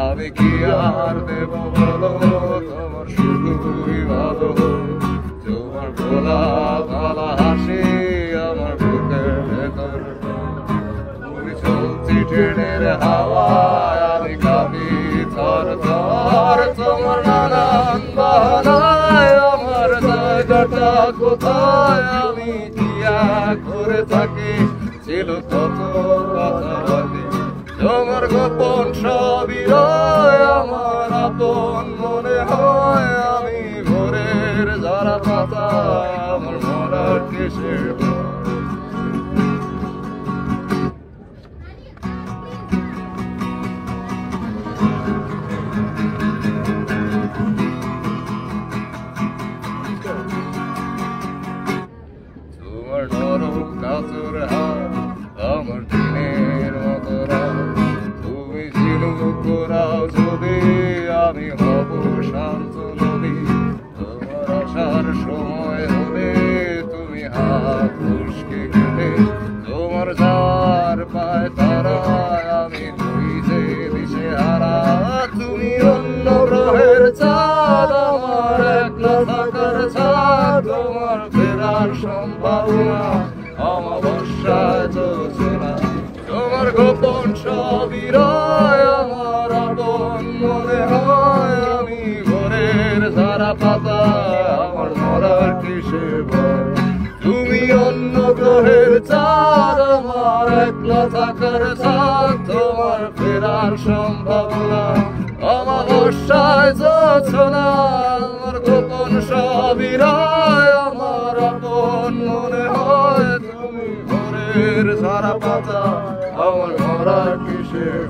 আমি কি আর দেব বলো তোমার শুধুই ভালো তোমার ভোলা ভালা হাসি আমার বুকের ভেতর তুমি চলছি ট্রেনের হাওয়ায় আমি কাঁপি থর থর তোমার নানান বাহানায় আমার জায়গাটা কোথায় আমি দিয়া করে থাকি ছিল কত কথা বাকি তোমার গোপন সবই রয় আমার আপন মনে হয় আমি ভোরের যারা পাতা আমার মরার কিসের তোমার নরম কাতর হাত আমার দিনের মতো রাত তুমি ঝিনুক করাও যদি আমি হব শান্ত নদী তোমার আসার সময় হলে তুমি হাত মুশকে গেলে তোমার যাওয়ার পায় তারায় আমি ধুইতে দিশে হারা তুমি অন্য গ্রহের চাঁদ আমার একলা থাকার ছাদ তোমার ফেরার সম্ভাবনা অমাবস্যায় চলছে না তোমার গোপন সবই রয় আমার আপন মনে হয় আমি ভোরের ধারা পাতা আমার মরার কিসের ভয় তুমি অন্য গ্রহের চাঁদ আমার একলা থাকার ছাদ তোমার ফেরার সম্ভাবনা অমাবস্যায় চলছে না আমার গোপন সবই রয় আমার আপন মনে হয় তুমি ভোরের ধারা পাতা আমার মরার কিসের